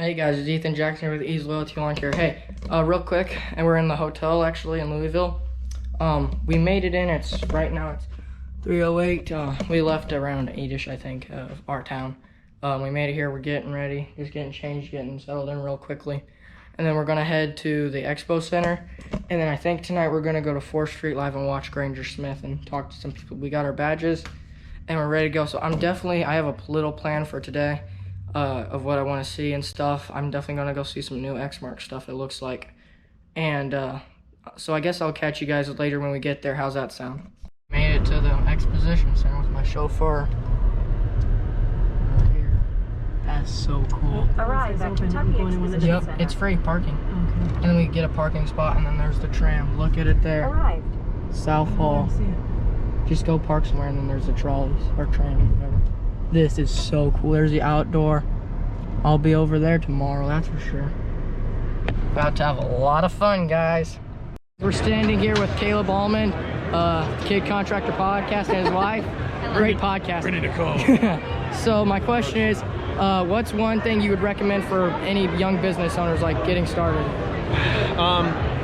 Hey guys, it's Ethan Jackson here with Ease Loyalty Lawn Care. Hey, real quick, and we're in the hotel actually in Louisville. We made it in. Right now it's 3:08. We left around 8ish, I think, of our town. We made it here. We're getting ready, just getting changed, getting settled in real quickly, and then we're gonna head to the Expo Center. And then I think tonight we're gonna go to 4th Street Live and watch Granger Smith and talk to some people. We got our badges, and we're ready to go. So I have a little plan for today. Of what I want to see and stuff. I'm definitely going to go see some new Xmark stuff, it looks like. And so I guess I'll catch you guys later when we get there. How's that sound? Made it to the exposition center with my chauffeur. Right here. That's so cool. Arrive at Kentucky Exposition Yep, Center. it's free parking. Okay. And then we get a parking spot, and then there's the tram. Look at it there. Arrived. South Hall. Just go park somewhere, and then there's the trolleys or tram, whatever. This is so cool. There's the outdoor. I'll be over there tomorrow, that's for sure. About to have a lot of fun, guys. We're standing here with Caleb Allman, Kid Contractor Podcast, and his wife. Great podcast. Ready to call. So my question is, what's one thing you would recommend for any young business owners like getting started?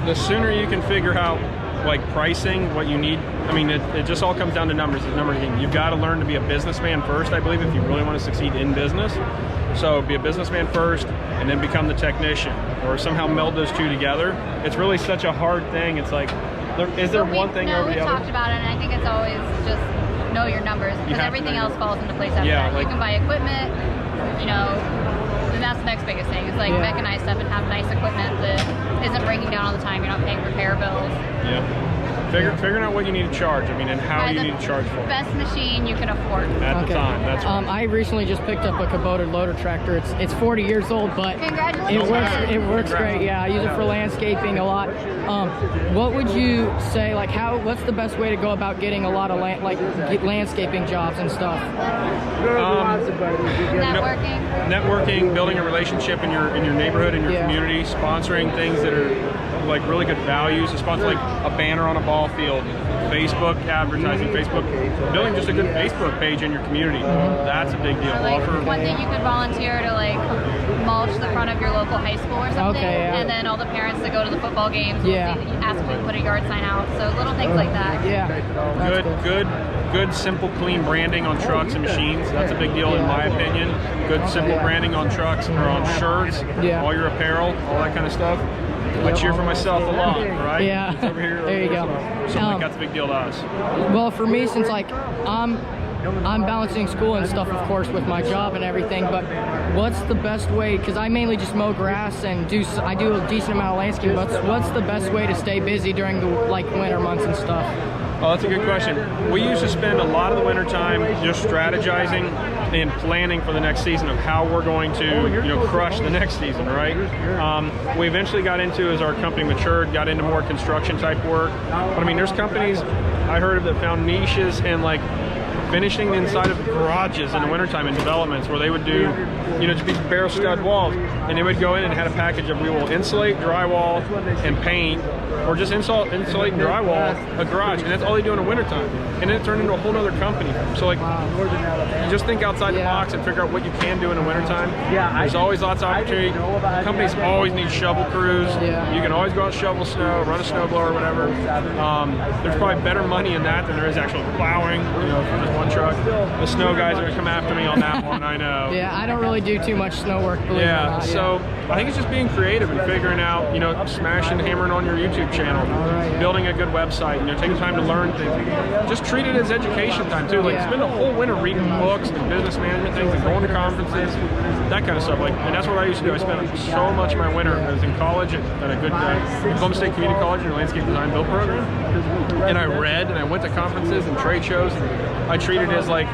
The sooner you can figure out like pricing, what you need. I mean, it just all comes down to numbers. It's a number game. You've got to learn to be a businessman first, I believe, if you really want to succeed in business. So be a businessman first and then become the technician, or somehow meld those two together. It's really such a hard thing. It's like, is there one thing over the other? No, we've talked about it, and I think it's always just know your numbers, because everything else falls into place after that. You can buy equipment, you know, and that's the next biggest thing. It's like mechanize stuff and have nice equipment that isn't breaking down all the time. You're not paying repair bills. Yeah. Figuring out what you need to charge, I mean, and how you need to charge for it. Best machine you can afford. At the time, that's right. I recently just picked up a Kubota loader tractor. It's 40 years old, but Congratulations. it works great. Yeah, I use it for landscaping a lot. What would you say, like, what's the best way to go about getting a lot of landscaping jobs and stuff? Networking, building a relationship in your neighborhood, in your community, sponsoring things that are like really good values. To sponsor like a banner on a ball field, Facebook advertising, building just a good Facebook page in your community. That's a big deal. or like one thing you could volunteer to like mulch the front of your local high school or something, and then all the parents that go to the football games will ask them to put a yard sign out. So little things like that. Good, simple, clean branding on trucks and machines. That's a big deal in my opinion. Good, simple branding on trucks or on shirts, all your apparel, all that kind of stuff. I cheer for myself a lot, right? Yeah. It's over here, there you go. So like, that's a big deal to us. Well, for me, since like I'm balancing school and stuff, of course, with my job and everything, but what's the best way, because I mainly just mow grass and I do a decent amount of landscaping, but what's the best way to stay busy during the winter months and stuff? Oh, that's a good question. We used to spend a lot of the winter time just strategizing and planning for the next season of how we're going to, crush the next season, right? We eventually got into, as our company matured, got into more construction type work. But I mean, there's companies I heard of that found niches and like finishing inside of garages in the wintertime in developments where they would do, just these bare stud walls, and they would go in and had a package of we will insulate, drywall, and paint, or just insulate and drywall a garage, and that's all they do in the wintertime. And then it turned into a whole other company. So like, just think outside the box and figure out what you can do in the wintertime. There's always lots of opportunity. Companies always need shovel crews. You can always go out and shovel snow, run a snowblower, whatever. There's probably better money in that than there is actual plowing, for just one truck. The snow guys are gonna come after me on that one, I know. Yeah, I don't really do too much snow work, believe it or not. So I think it's just being creative and figuring out, smashing, hammering on your YouTube channel, building a good website, taking time to learn things. Just treat it as education time too. Like spend a whole winter reading books and business management things and going to conferences, that kind of stuff. And that's what I used to do. I spent so much of my winter. I was in college at a good Oklahoma State Community College in a landscape design build program, and I read and I went to conferences and trade shows. I treat it as like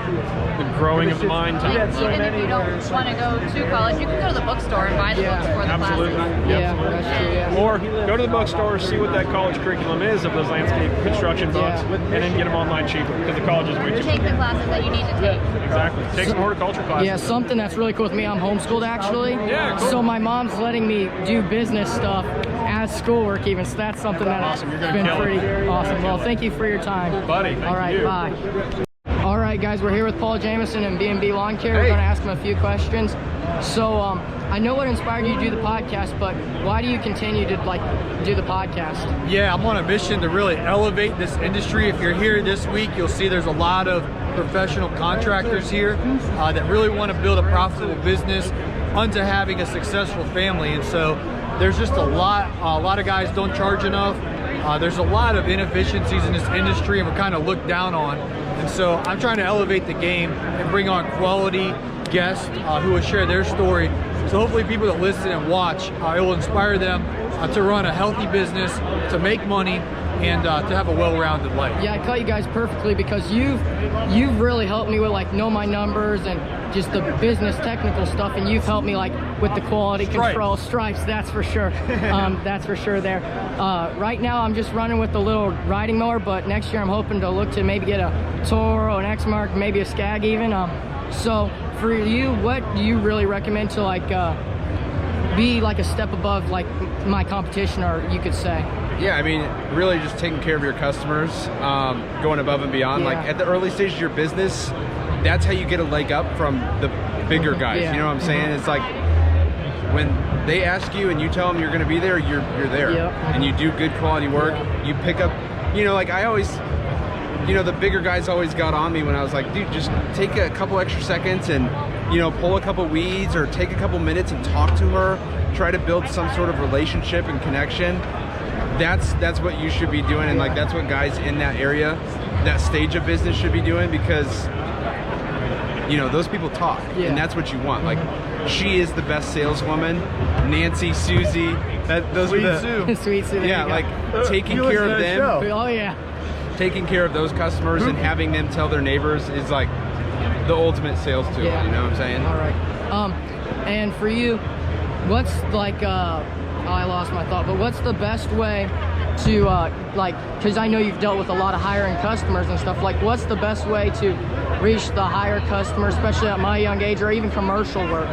the growing of the mind time. Even if you don't want to go to college, you can go to the bookstore and buy the books for the classes. That's true. Or go to the bookstore, see what that college curriculum is of those landscape construction books, and then get them online cheaper because the college is way too Take the classes that you need to take. Exactly. Take some horticulture classes. Yeah, something that's really cool with me, I'm homeschooled actually. Yeah, cool. So my mom's letting me do business stuff as schoolwork even, so that's something that's been pretty awesome. Well, thank you for your time. Buddy, thank All right, you. bye. All right. right, guys, we're here with Paul Jameson and B&B Lawn Care. We're going to ask him a few questions. So, I know what inspired you to do the podcast, but why do you continue to do the podcast? Yeah, I'm on a mission to really elevate this industry. If you're here this week, you'll see there's a lot of professional contractors here that really want to build a profitable business onto having a successful family. And so there's just a lot of guys don't charge enough. There's a lot of inefficiencies in this industry, and we're kind of looked down on. And so I'm trying to elevate the game and bring on quality guests who will share their story. So hopefully people that listen and watch, it will inspire them to run a healthy business, to make money, and to have a well-rounded life. Yeah, I caught you guys perfectly because you've really helped me with know my numbers and just the business technical stuff, and you've helped me with the quality control stripes. That's for sure. That's for sure there. Right now I'm just running with the little riding mower, but next year I'm hoping to look to maybe get a Toro, an X-Mark, maybe a Skag even. So for you, what do you really recommend to be a step above my competition, or you could say? Yeah, I mean, really just taking care of your customers, going above and beyond. Yeah. At the early stages of your business, that's how you get a leg up from the bigger guys. Yeah. You know what I'm saying? It's like when they ask you and you tell them you're going to be there, you're there. Yep. And you do good quality work. You pick up, I always, the bigger guys always got on me when I was like, dude, just take a couple extra seconds and, pull a couple weeds or take a couple minutes and talk to her. Try to build some sort of relationship and connection. That's what you should be doing, and that's what guys in that area, that stage of business should be doing, because those people talk, and that's what you want. She is the best saleswoman. Nancy, Susie, those are the Sweet Sue. Yeah, taking care of them. Oh yeah. Taking care of those customers and having them tell their neighbors is the ultimate sales tool. Yeah. You know what I'm saying? All right. And for you, what's I lost my thought, but what's the best way to because I know you've dealt with a lot of higher end customers and stuff, what's the best way to reach the higher customers, especially at my young age, or even commercial work?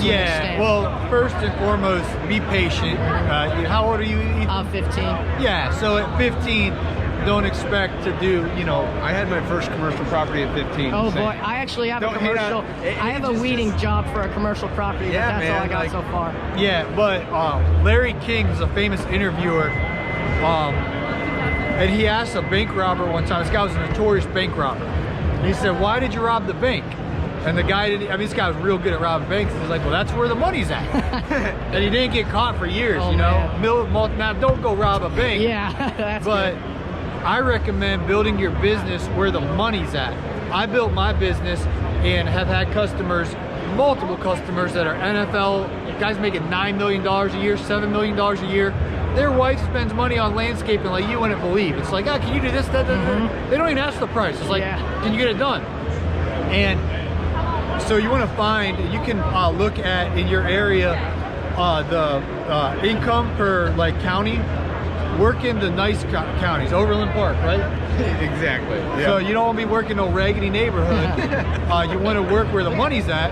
Yeah, well, first and foremost, be patient. How old are you, Ethan? 15. Yeah, so at 15, don't expect to do, I had my first commercial property at 15. Oh boy, I actually have a commercial. I have a weeding job for a commercial property, but that's all I got so far. Yeah, but Larry King is a famous interviewer, and he asked a bank robber one time. This guy was a notorious bank robber. He said, "Why did you rob the bank?" And the guy didn't. I mean, this guy was real good at robbing banks. He's like, "Well, that's where the money's at." And he didn't get caught for years. Man. Now, don't go rob a bank. Yeah, that's but good. I recommend building your business where the money's at. I built my business and have had customers, multiple customers that are NFL guys making $9 million a year, $7 million a year. Their wife spends money on landscaping like you wouldn't believe. It's like, can you do this, that, that? They don't even ask the price. It's like, can you get it done? And so you want to find, you can look at in your area the income per county. Work in the nice counties, Overland Park, right? Exactly. Yeah. So you don't want to be working no raggedy neighborhood. You want to work where the money's at.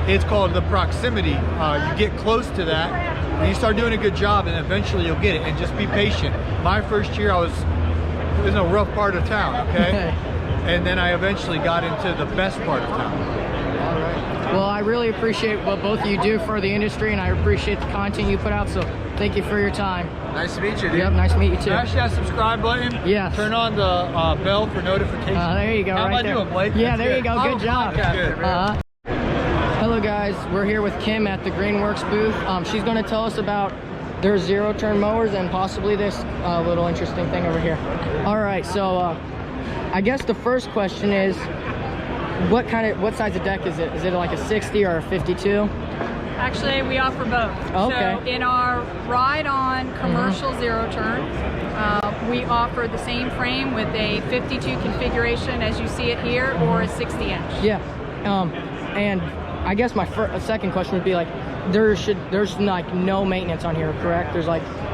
It's called the proximity. You get close to that, and you start doing a good job, and eventually you'll get it. And just be patient. My first year, I was in a rough part of town, okay? And then I eventually got into the best part of town. All right. Well, I really appreciate what both of you do for the industry, and I appreciate the content you put out. So thank you for your time. Nice to meet you, dude. Yep, nice to meet you too. Smash that subscribe button. Yes. Turn on the bell for notifications. There you go. How right am I there. doing, Blake? Yeah, That's there you good. go. Good job. Good. Hello guys, we're here with Kim at the Greenworks booth. She's going to tell us about their zero-turn mowers and possibly this little interesting thing over here. All right, so I guess the first question is, what size of deck is it? Is it like a 60 or a 52? Actually, we offer both. Okay. So in our ride-on commercial zero-turn, we offer the same frame with a 52 configuration as you see it here, or a 60-inch. Yeah, and I guess my second question would be there's no maintenance on here, correct? There's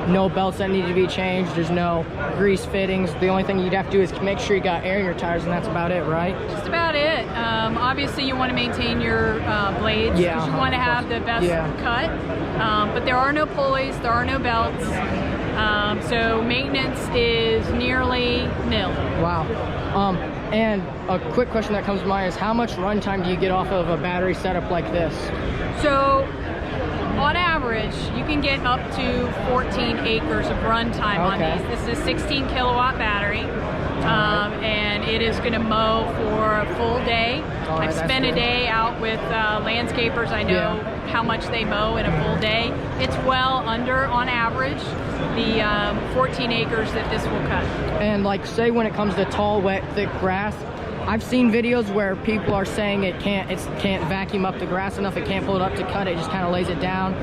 no belts that need to be changed. There's no grease fittings. The only thing you'd have to do is make sure you got air in your tires, and that's about it, right? Just about it. Obviously, you want to maintain your blades because you want to have the best cut. But there are no pulleys, there are no belts. So maintenance is nearly nil. Wow. And a quick question that comes to mind is how much runtime do you get off of a battery setup like this? So on average, you can get up to 14 acres of runtime on these. This is a 16 kilowatt battery, and it is going to mow for a full day. I've spent a day out with landscapers. I know how much they mow in a full day. It's well under, on average, the 14 acres that this will cut. And like, say when it comes to tall, wet, thick grass, I've seen videos where people are saying it can't vacuum up the grass enough, it can't pull it up to cut it, just kind of lays it down.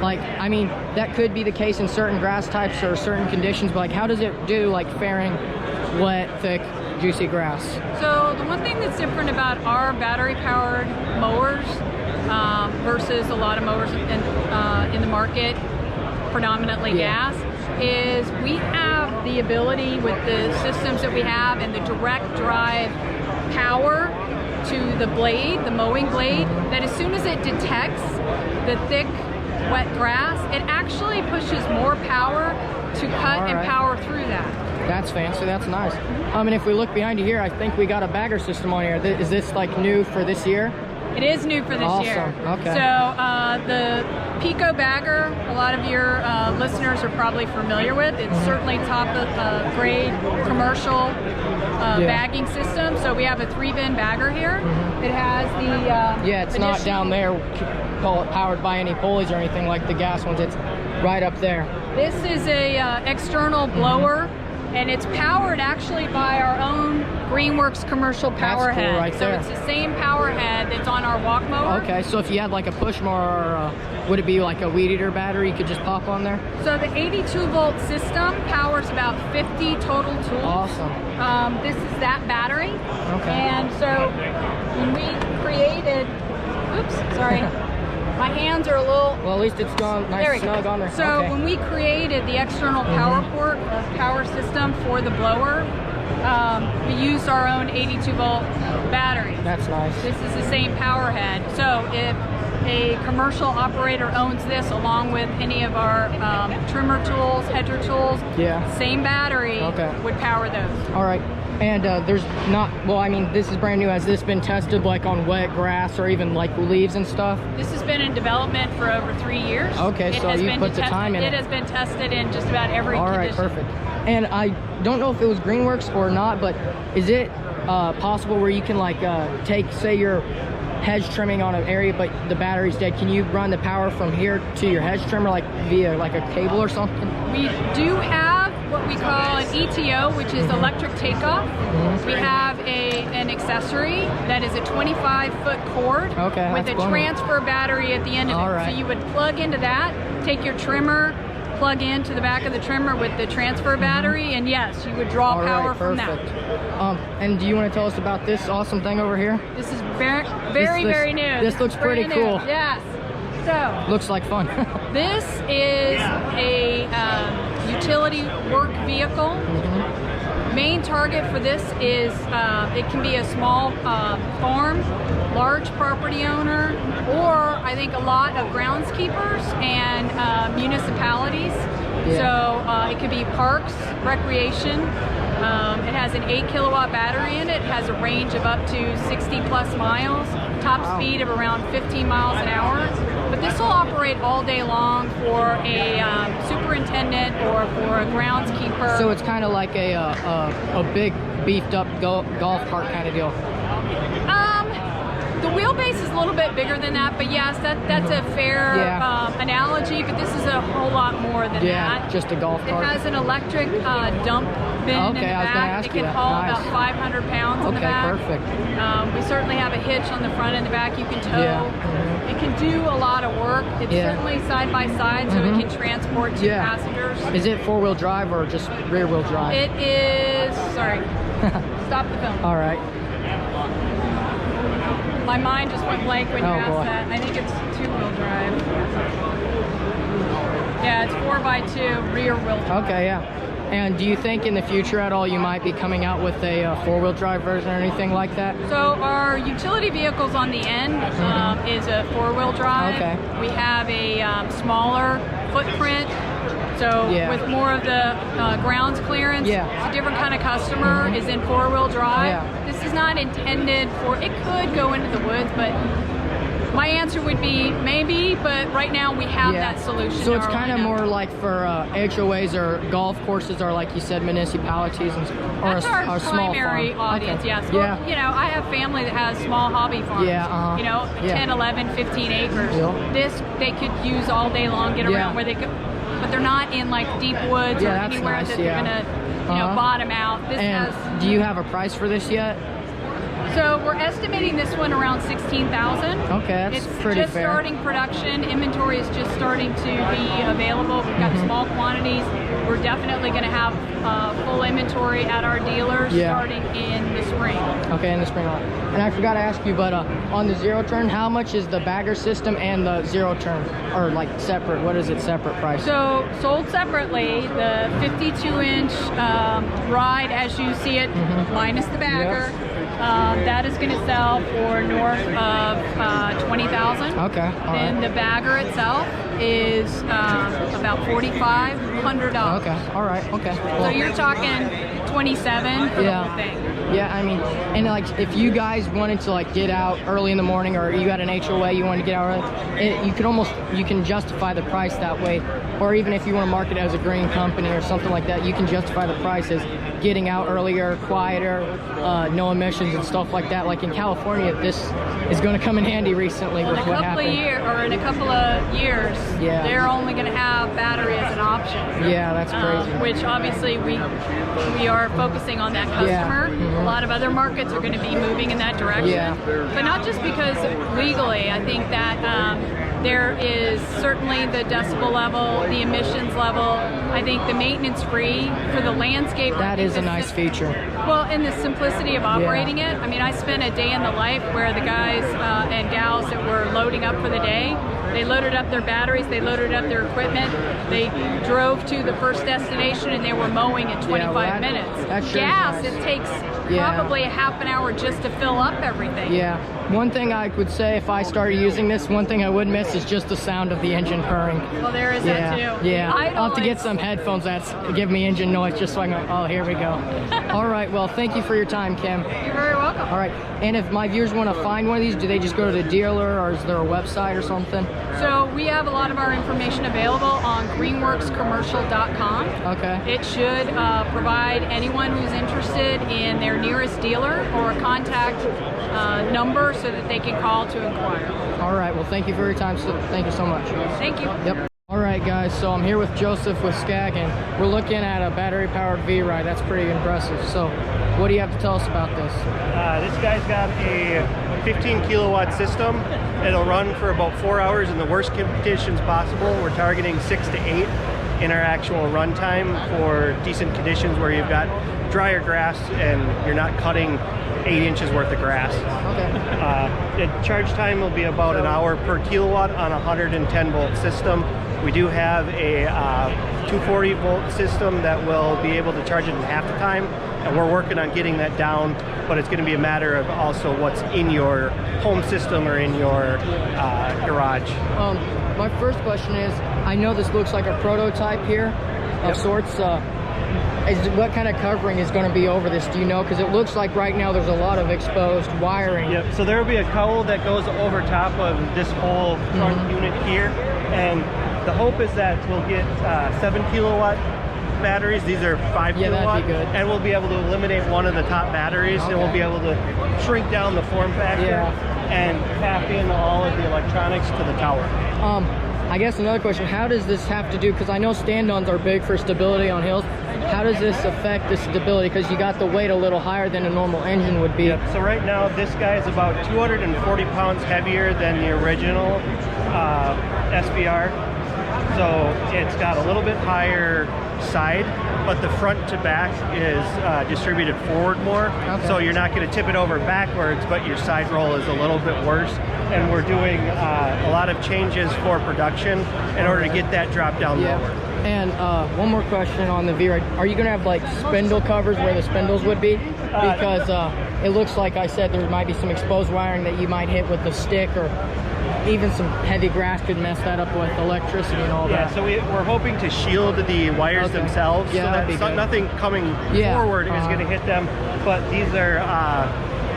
Like, I mean, that could be the case in certain grass types or certain conditions, but like, how does it do like faring wet, thick, juicy grass? So the one thing that's different about our battery-powered mowers versus a lot of mowers in the market, predominantly gas, is we have the ability with the systems that we have and the direct drive power to the blade, the mowing blade, that as soon as it detects the thick, wet grass, it actually pushes more power to cut and power through that. That's fancy, that's nice. And if we look behind you here, I think we got a bagger system on here. Is this like new for this year? It is new for this year. Okay. So the Pico Bagger, a lot of your listeners are probably familiar with. It's certainly top of grade commercial bagging system. So we have a 3-bin bagger here. It has the it's not down there, call it powered by any pulleys or anything like the gas ones. It's right up there. This is a external blower. And it's powered actually by our own Greenworks commercial power That's cool, head. right there. So it's the same power head that's on our walk mower. Okay, so if you had like a push mower, or would it be like a weed eater battery you could just pop on there? So the 82 volt system powers about 50 total tools. Awesome. This is that battery. Okay. And so when we created, oops, sorry. My hands are a little... Well, at least it's gone nice snug on there. So when we created the external power port, power system for the blower, we used our own 82 volt battery. That's nice. This is the same power head. So if a commercial operator owns this along with any of our trimmer tools, hedger tools, same battery would power those. All right. And there's not, well, I mean, this is brand new. Has this been tested like on wet grass or even like leaves and stuff? This has been in development for over 3 years. Okay, so you put the time in it. It has been tested in just about every condition. All right, perfect. And I don't know if it was Greenworks or not, but is it possible where you can like take, say your hedge trimming on an area but the battery's dead, can you run the power from here to your hedge trimmer like via like a cable or something? We do have what we call an ETO, which is electric takeoff. We have an accessory that is a 25-foot cord with a transfer battery at the end of it. So you would plug into that, take your trimmer, plug into the back of the trimmer with the transfer battery, and yes, you would draw power from that. And do you want to tell us about this awesome thing over here? This is very new. This looks pretty cool. Yes. So looks like fun. This is a utility work vehicle. Main target for this is it can be a small farm, large property owner, or I think a lot of groundskeepers and municipalities. So it could be parks, recreation. It has an 8 kilowatt battery in it. It has a range of up to 60 plus miles, top speed of around 15 miles an hour. But this will operate all day long for a superintendent or for a groundskeeper. So it's kind of like a big beefed up golf cart kind of deal. The wheelbase is a little bit bigger than that, but yes, that's a fair analogy, but this is a whole lot more than that. Yeah, just a golf cart. It has an electric dump bin in the back. It can haul about 500 pounds in the back. Okay, perfect. We certainly have a hitch on the front and the back you can tow. It can do a lot of work. It's certainly side by side, so it can transport 2 passengers. Is it 4-wheel drive or just rear-wheel drive? It is, sorry, stop the film. All right. My mind just went blank when you asked that. I think it's 2-wheel drive. Yeah, it's 4x2 rear wheel drive. Okay, yeah. And do you think in the future at all you might be coming out with a 4-wheel drive version or anything like that? So our utility vehicles on the end is a 4-wheel drive. Okay. We have a smaller footprint. So with more of the grounds clearance, it's a different kind of customer is in 4-wheel drive. This not intended for, it could go into the woods, but my answer would be maybe, but right now we have that solution. So it's kind of more like for HOAs or golf courses, or like you said, municipalities, or that's our small primary farm. audience, Okay. yes. Well, you know, I have family that has small hobby farms, you know, 10, 11, 15 acres. This, they could use all day long, get around where they could, but they're not in like deep woods or anywhere that they're gonna, you know, bottom out. This has, do you have a price for this yet? So we're estimating this one around 16,000. Okay, that's it's pretty just fair. Starting production. Inventory is just starting to be available. We've got small quantities. We're definitely going to have full inventory at our dealers starting in the spring. Okay, in the spring. And I forgot to ask you, but on the zero turn, how much is the bagger system and the zero turn, or like separate? What is it separate price? So sold separately, the 52-inch ride as you see it, minus the bagger. That is going to sell for north of 20,000. Okay. Then the bagger itself is about $4,500. Okay. All right. Okay. Well, so you're talking 27 for the whole thing. Yeah, I mean, and like if you guys wanted to like get out early in the morning, or you got an HOA, you want to get out early, you can justify the price that way. Or even if you want to market it as a green company or something like that, you can justify the price as getting out earlier, quieter, no emissions and stuff like that. Like in California, this is going to come in handy recently with what happened. In a couple of years, they're only going to have battery as an option. Yeah, that's crazy. Which obviously we are focusing on that customer. A lot of other markets are going to be moving in that direction. But not just because legally, I think that there is certainly the decibel level, the emissions level. I think the maintenance free for the landscape. That is a nice feature. Well, and the simplicity of operating it. I mean, I spent a day in the life where the guys and gals that were loading up for the day, they loaded up their batteries, they loaded up their equipment, they drove to the first destination, and they were mowing in 25 minutes. Gas, it takes probably a half an hour just to fill up everything. Yeah. One thing I would say, if I started using this, one thing I would miss is just the sound of the engine purring. Well, there is that too. Yeah. I'll have to get some headphones that give me engine noise just so I can go, oh, here we go. All right, well, thank you for your time, Kim. You're very welcome. All right, and if my viewers want to find one of these, do they just go to the dealer, or is there a website or something? So we have a lot of our information available on greenworkscommercial.com. Okay. It should provide anyone who's interested in their nearest dealer or a contact number so that they can call to inquire. All right, well, thank you for your time. So thank you so much. Thank you. Yep. All right, guys, so I'm here with Joseph with Skaggen. We're looking at a battery-powered V-Ride. That's pretty impressive. So what do you have to tell us about this? This guy's got a 15 kilowatt system. It'll run for about 4 hours in the worst conditions possible. We're targeting 6 to 8 in our actual runtime for decent conditions where you've got drier grass and you're not cutting 8 inches worth of grass. Okay. The charge time will be about an hour per kilowatt on a 110 volt system. We do have a 240 volt system that will be able to charge it in half the time, and we're working on getting that down, but it's going to be a matter of also what's in your home system or in your garage. My first question is, I know this looks like a prototype here of sorts. What kind of covering is going to be over this, do you know? Because it looks like right now there's a lot of exposed wiring. Yep, so there will be a cowl that goes over top of this whole front unit here, and the hope is that we'll get 7 kilowatt batteries. These are 5 kilowatt, that'd be good. And we'll be able to eliminate one of the top batteries, and we'll be able to shrink down the form factor and tap in all of the electronics to the tower. I guess another question, how does this have to do, because I know stand-ons are big for stability on hills, how does this affect the stability? Because you got the weight a little higher than a normal engine would be. Yep. So right now this guy is about 240 pounds heavier than the original SVR. So it's got a little bit higher side, but the front to back is distributed forward more. Okay. So you're not going to tip it over backwards, but your side roll is a little bit worse. And we're doing a lot of changes for production in order to get that drop down lower. And one more question on the V-Ride. Are you going to have like spindle covers where the spindles would be? Because it looks like I said there might be some exposed wiring that you might hit with the stick, or even some heavy grass could mess that up with electricity and all that. Yeah, so we're hoping to shield the wires themselves so that nothing coming forward is going to hit them. But these are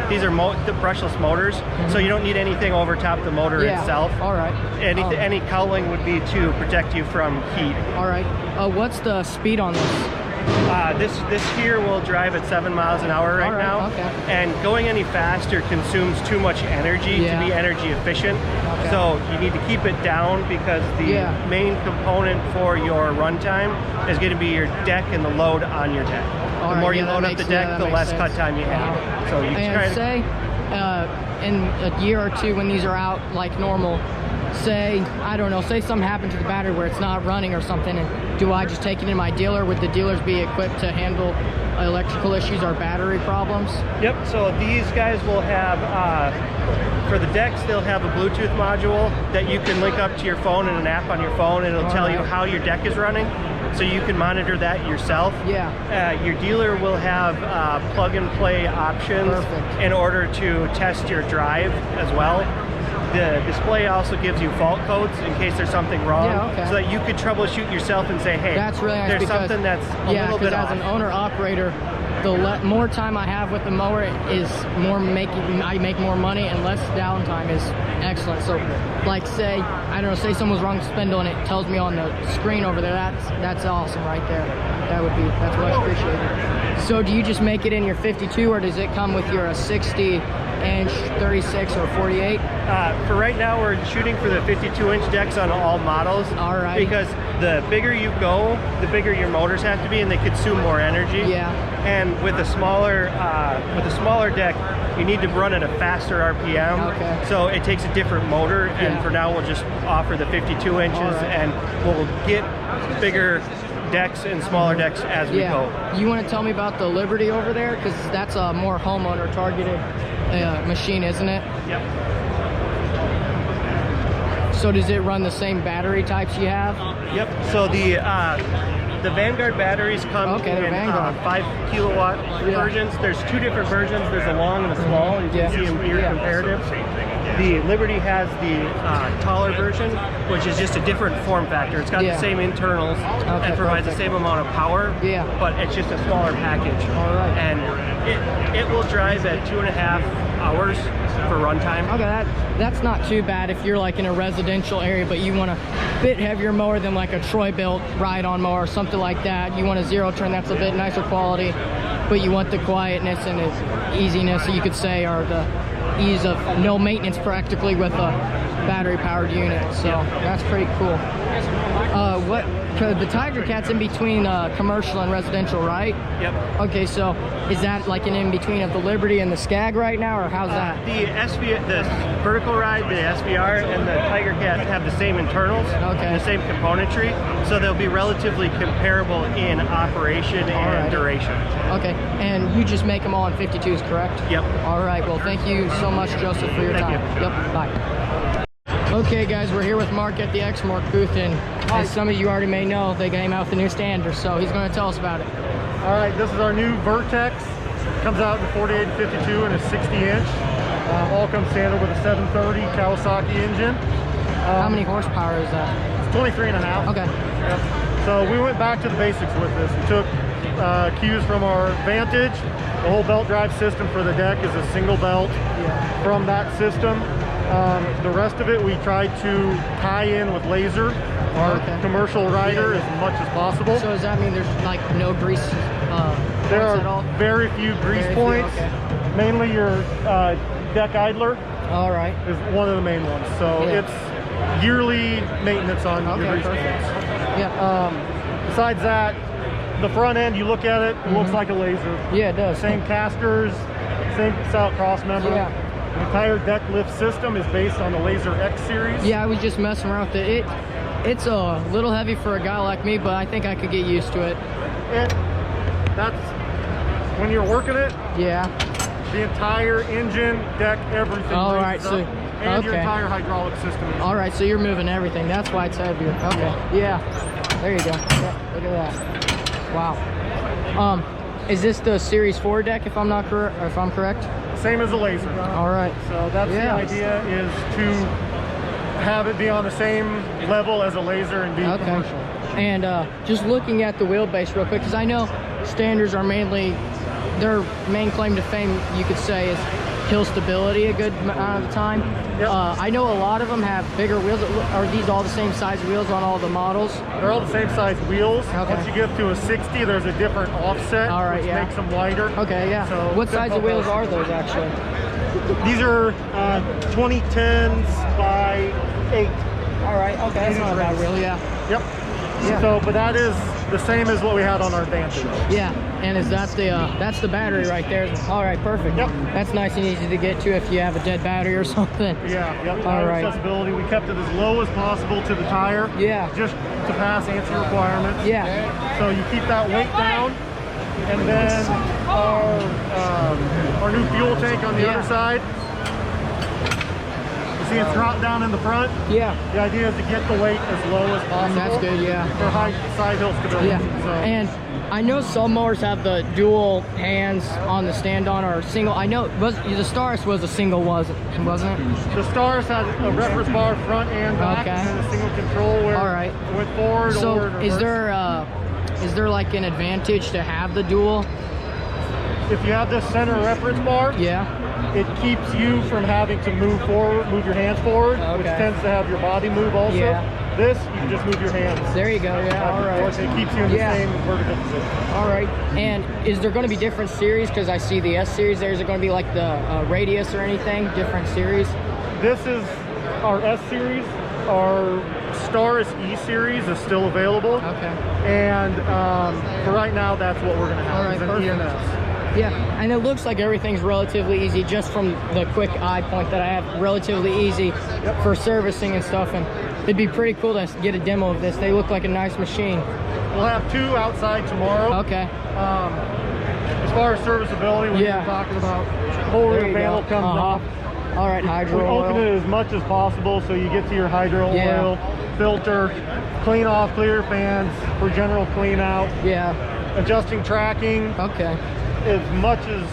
These are the brushless motors, so you don't need anything over top the motor itself. All right. Any cowling would be to protect you from heat. All right. What's the speed on this? This here will drive at 7 miles an hour right now, and going any faster consumes too much energy to be energy efficient. So you need to keep it down, because the main component for your runtime is going to be your deck and the load on your deck. The more you load up the deck, the less cut time you have. So you try to say in a year or two when these are out like normal, say, I don't know, say something happened to the battery where it's not running or something, and do I just take it in my dealer? Would the dealers be equipped to handle electrical issues or battery problems? Yep, so these guys will have, for the decks, they'll have a Bluetooth module that you can link up to your phone and an app on your phone, and it'll tell you how your deck is running, so you can monitor that yourself. Your dealer will have plug and play options in order to test your drive as well. The display also gives you fault codes in case there's something wrong, so that you could troubleshoot yourself and say, hey, that's really nice, there's something that's a little bit off. As an owner-operator, the more time I have with the mower is I make more money, and less downtime is excellent. So, like, say, I don't know, say someone was wrong with the spindle and it tells me on the screen over there, that's awesome right there. That's much appreciated. So do you just make it in your 52, or does it come with your 60-inch, 36, or 48? For right now, we're shooting for the 52-inch decks on all models. All right. Because the bigger you go, the bigger your motors have to be, and they consume more energy. And with a smaller deck, you need to run at a faster RPM. So it takes a different motor, and for now, we'll just offer the 52 inches, and we'll get bigger decks and smaller decks as we go. You want to tell me about the Liberty over there? Because that's a more homeowner targeted machine, isn't it? Yep. So does it run the same battery types you have? Yep. So the Vanguard batteries come in 5 kilowatt versions. There's 2 different versions. There's a long and a small. You can see them here comparative. The Liberty has the taller version, which is just a different form factor. It's got the same internals and provides the same amount of power, but it's just a smaller package. And it will drive at 2.5 hours for runtime. That's not too bad if you're like in a residential area, but you want a bit heavier mower than like a Troy-Bilt ride-on mower or something like that. You want a zero turn that's a bit nicer quality, but you want the quietness and the easiness, you could say, or the ease of no maintenance practically with a battery-powered unit. So that's pretty cool. The Tiger Cat's in between commercial and residential, right? Yep. Okay, so is that like an in-between of the Liberty and the Skag right now, or how's that? The vertical ride, the SVR, and the Tiger Cat have the same internals, the same componentry, so they'll be relatively comparable in operation and duration. Okay, and you just make them all in 52s, correct? Yep. All right, well, thank you so much, Joseph, for your time. Yep, bye. Okay, guys, we're here with Mark at the Exmark booth, and as some of you already may know, they came out with a new standard, so he's going to tell us about it. All right, this is our new Vertex. Comes out in 48 and 52 and a 60-inch. All comes standard with a 730 Kawasaki engine. How many horsepower is that? It's 23 and a half. Okay. Yep. So we went back to the basics with this. We took cues from our Vantage. The whole belt drive system for the deck is a single belt from that system. The rest of it we tried to tie in with laser, our commercial rider, as much as possible. So does that mean there's like no grease there points are at all? Very few grease points. Mainly your deck idler is one of the main ones. So it's yearly maintenance on your grease points. Besides that, the front end, you look at it, it looks like a laser. Yeah, it does. Same casters, same stout cross member. The entire deck lift system is based on the Laser X series. Yeah, I was just messing around with it. It's a little heavy for a guy like me, but I think I could get used to it. That's when you're working it. The entire engine, deck, everything. All right, so and your entire hydraulic system. All right, so you're moving everything. That's why it's heavier. Okay. Yeah. There you go. Yeah, look at that. Wow. Is this the Series 4 deck, if I'm correct? Same as a laser. All right. So that's the idea, is to have it be on the same level as a laser and be commercial. And just looking at the wheelbase real quick, because I know standards are mainly, their main claim to fame, you could say, is hill stability a good amount of the time. Yep. I know a lot of them have bigger wheels. Are these all the same size wheels on all the models? They're all the same size wheels. Okay. Once you get to a 60, there's a different offset, All right, which yeah. makes them wider. Okay, yeah. So What size of wheels are those actually? These are 2010s by 8. All right, okay, that's not bad, really, yeah. Yep. Yeah. So, but that is the same as what we had on our Vantage. Yeah, and is that that's the battery right there? All right, perfect. Yep. That's nice and easy to get to if you have a dead battery or something. Yeah, yep. All Tire right. accessibility. We kept it as low as possible to the tire. Yeah. Just to pass ANSI requirements. Yeah. So you keep that weight down, and then our new fuel tank on the other side. You see it's dropped down in the front. Yeah. The idea is to get the weight as low as possible. That's good, yeah. For high side hill stability. Yeah. So. And I know some mowers have the dual hands on the stand-on or single. I know the Staris was a single, wasn't it? The Staris had a reference bar front and back, Okay. and then a single control where All right. it went forward So or reverse. is there like an advantage to have the dual? If you have this center reference bar, Yeah. it keeps you from having to move forward, move your hands forward, which Okay. tends to have your body move also. Yeah. This, you can just move your hands. There you go. Yeah. All right. It keeps you in the Yeah. same vertical position. All right. And is there going to be different series? Because I see the S series there. Is it going to be like the Radius or anything? Different series? This is our S series. Our Staris E series is still available. Okay. And for right now, that's what we're going to have. All right, is an perfect. E and S. Yeah, and it looks like everything's relatively easy just from the quick eye point that I have. Relatively easy for servicing and stuff, and it'd be pretty cool to get a demo of this. They look like a nice machine. We'll have 2 outside tomorrow. Okay. As far as serviceability, we were talking about whole There rear you panel go. comes off. All right, We hydro open oil. it as much as possible so you get to your hydro Yeah. oil, filter, clean off, clear fans for general clean out, Yeah. adjusting tracking Okay. as much as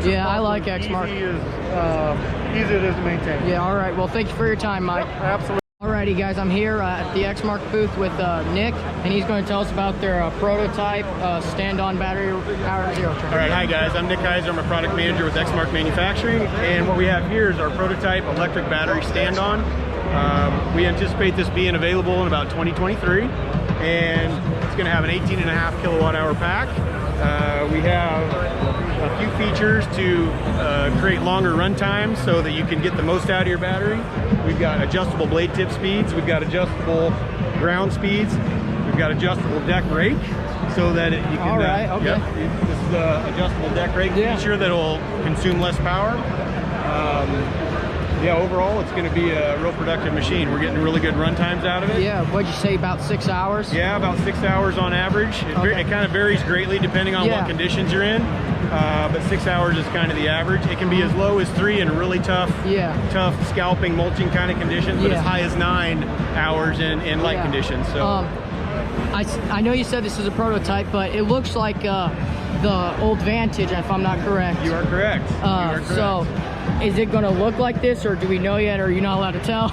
Yeah, I possible, like as Exmark. easy it is to maintain. Yeah. All right. Well, thank you for your time, Mike. Absolutely. Alrighty guys, I'm here at the Exmark booth with Nick, and he's going to tell us about their prototype stand-on battery powered zero turn. All right, hi guys, I'm Nick Kaiser, I'm a product manager with Exmark Manufacturing, and what we have here is our prototype electric battery stand-on. We anticipate this being available in about 2023, and it's going to have an 18.5 kilowatt hour pack. We have a few features to create longer run times so that you can get the most out of your battery. We've got adjustable blade tip speeds, we've got adjustable ground speeds, we've got adjustable deck rake so that you can... All right, okay. Yep, this is the adjustable deck rake feature that will consume less power. Yeah, overall, it's going to be a real productive machine. We're getting really good run times out of it. Yeah, what'd you say, about 6 hours? Yeah, about 6 hours on average. It kind of varies greatly depending on what conditions you're in, but 6 hours is kind of the average. It can be as low as 3 in really tough scalping, mulching kind of conditions, but as high as 9 hours in light conditions. So. I know you said this is a prototype, but it looks like the old Vantage, if I'm not correct. You are correct. So, is it going to look like this, or do we know yet, or are you not allowed to tell?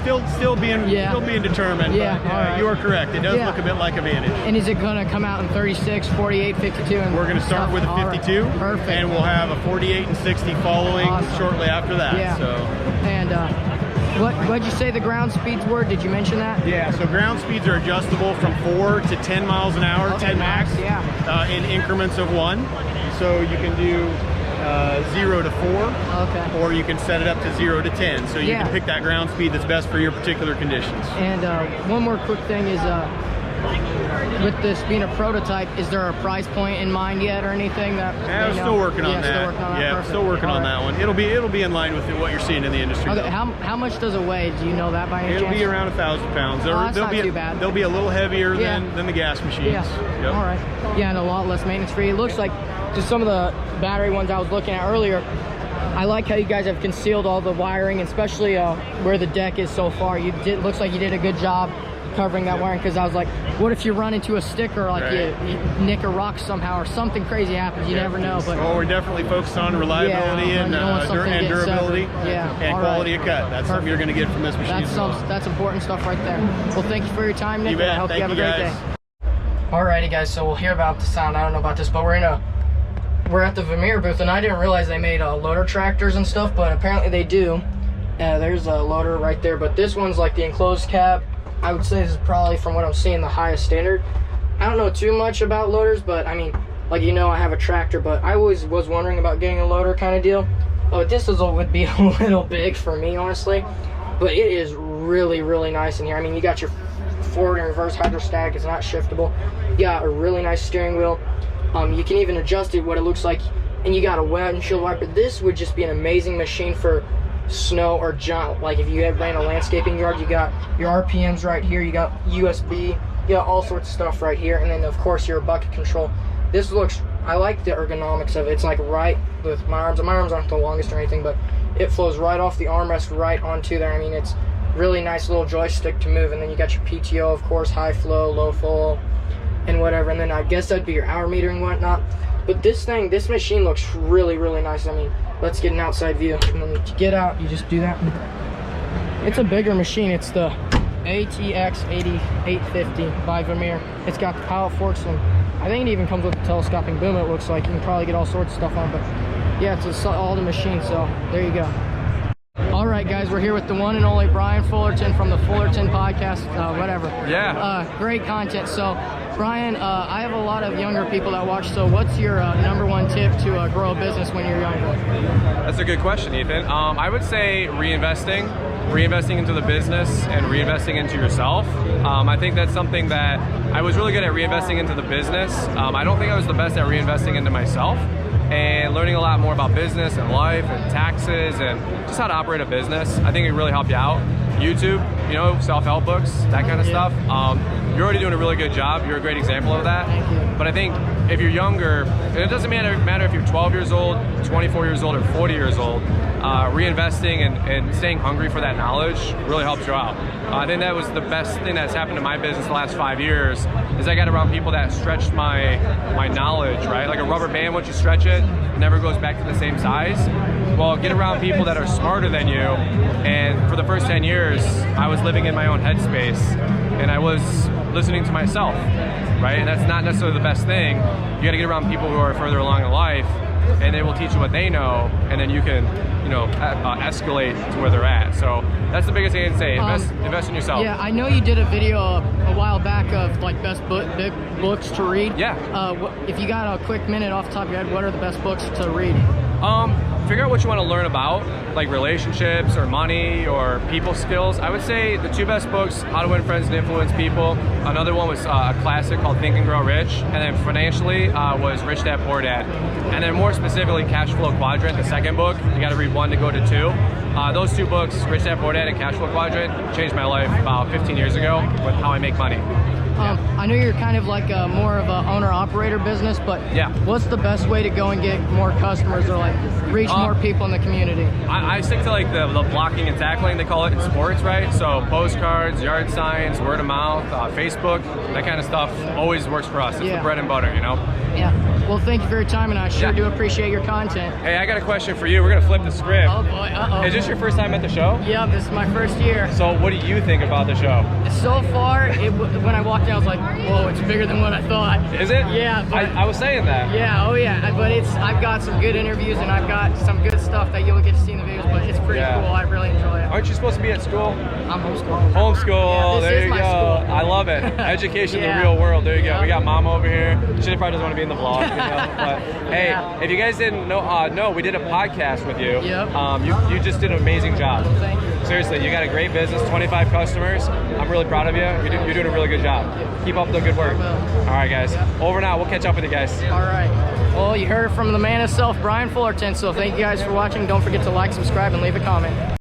still being determined. Yeah, but, right. You are correct. It does look a bit like a Vantage. And is it going to come out in 36, 48, 52? And we're going to start with a 52, Perfect. And we'll have a 48 and 60 following shortly after that. Yeah. So. And what'd you say the ground speeds were? Did you mention that? Yeah, so ground speeds are adjustable from 4 to 10 miles an hour, Okay, 10 max, in increments of 1. So you can do 0 to 4, or you can set it up to 0 to 10. So you can pick that ground speed that's best for your particular conditions. And one more quick thing is, with this being a prototype, is there a price point in mind yet, or anything that? Yeah, we're still working on that. Still working on that. Yeah, Perfect. still working on that one. It'll be in line with what you're seeing in the industry. Okay, how much does it weigh? Do you know that by any chance? It'll be around 1,000 pounds. That's not too bad. They'll be a little heavier than the gas machines. Yeah. Yep. All right. Yeah, and a lot less maintenance free. It looks like just some of the battery ones I was looking at earlier. I like how you guys have concealed all the wiring, especially where the deck is so far. Looks like you did a good job covering that wiring, because I was like, what if you run into a sticker, like you nick a rock somehow, or something crazy happens? You never know. But we're definitely focused on reliability and durability and quality of cut. That's something you're going to get from this machine. That's important stuff right there. Well, thank you for your time, Nick. You bet. I hope you have a Thank great you, day. Alrighty, guys. So we'll hear about the sound. I don't know about this, but we're in a we're at the Vermeer booth, and I didn't realize they made loader tractors and stuff, but apparently they do. There's a loader right there, but this one's like the enclosed cab. I would say this is probably, from what I'm seeing, the highest standard. I don't know too much about loaders, but I mean, like, you know, I have a tractor, but I always was wondering about getting a loader kind of deal. Oh, this would be a little big for me, honestly, but it is really, really nice in here. I mean, you got your forward and reverse hydrostatic. It's not shiftable. You got a really nice steering wheel. You can even adjust it what it looks like, and you got a windshield wiper. This would just be an amazing machine for snow or junk. Like if you ran a landscaping yard, you got your RPMs right here, you got USB, you got all sorts of stuff right here, and then of course your bucket control. This looks, I like the ergonomics of it. It's like right with my arms. My arms aren't the longest or anything, but it flows right off the armrest right onto there. I mean, it's really nice little joystick to move, and then you got your PTO, of course, high flow, low flow, and whatever, and then I guess that'd be your hour meter and whatnot. But this machine looks really, really nice. I mean, let's get an outside view. And then to get out, you just do that. It's a bigger machine. It's the ATX 8850 by Vermeer. It's got the pilot forks, and I think it even comes with a telescoping boom, it looks like. You can probably get all sorts of stuff on, but yeah, it's all the machine, so there you go. All right, guys, we're here with the one and only Brian Fullerton from the Fullerton podcast, whatever. Yeah. Great content. So, Brian, I have a lot of younger people that watch, so what's your #1 tip to grow a business when you're younger? That's a good question, Ethan. I would say reinvesting into the business and reinvesting into yourself. I think that's something that I was really good at, reinvesting into the business. I don't think I was the best at reinvesting into myself, and learning a lot more about business and life and taxes and just how to operate a business. I think it really helped you out. YouTube, you know, self-help books, that kind of stuff. You're already doing a really good job. You're a great example of that. Thank you. But I think if you're younger, and it doesn't matter if you're 12 years old, 24 years old, or 40 years old, reinvesting and staying hungry for that knowledge really helps you out. I think that was the best thing that's happened to my business the last 5 years, is I got around people that stretched my knowledge, right? Like a rubber band, once you stretch it, it never goes back to the same size. Well, get around people that are smarter than you, and for the first 10 years, I was living in my own headspace, and I was listening to myself, right? And that's not necessarily the best thing. You gotta get around people who are further along in life, and they will teach you what they know, and then you can, you know, escalate to where they're at. So that's the biggest thing I can say. Invest in yourself. Yeah, I know you did a video a while back of like best big books to read. Yeah. If you got a quick minute off the top of your head, what are the best books to read? Figure out what you want to learn about, like relationships or money or people skills. I would say the 2 best books, How to Win Friends and Influence People. Another one was a classic called Think and Grow Rich. And then financially was Rich Dad Poor Dad. And then more specifically, Cash Flow Quadrant, the second book. You got to read 1 to go to 2. Those 2 books, Rich Dad Poor Dad and Cash Flow Quadrant, changed my life about 15 years ago with how I make money. I know you're kind of like more of an owner-operator business, but yeah, what's the best way to go and get more customers or like reach more people in the community? I stick to like the blocking and tackling, they call it in sports, right? So postcards, yard signs, word of mouth, Facebook, that kind of stuff always works for us. It's the bread and butter, you know? Yeah. Well, thank you for your time, and I sure do appreciate your content. Hey, I got a question for you. We're going to flip the script. Oh, boy. Uh-oh. Is this your first time at the show? Yeah, this is my first year. So what do you think about the show? So far, when I walked in, I was like, whoa, it's bigger than what I thought. Is it? Yeah. I was saying that. Yeah, oh yeah. But I've got some good interviews, and I've got some good stuff that you'll get to see in the videos, but it's pretty cool. I really enjoy it. Aren't you supposed to be at school? I'm homeschooled. Homeschool. Yeah, there you go. School. I love it. Education in the real world. There you go. We got Mom over here. She probably doesn't want to be in the vlog, you know? But hey, if you guys didn't know, we did a podcast with you. Yep. You just did an amazing job. Thank you. Seriously, you got a great business, 25 customers. I'm really proud of you. You're doing a really good job. Keep up the good work. All right, guys. Over and out. We'll catch up with you guys. All right. Well, you heard it from the man himself, Brian Fullerton. So thank you guys for watching. Don't forget to like, subscribe, and leave a comment.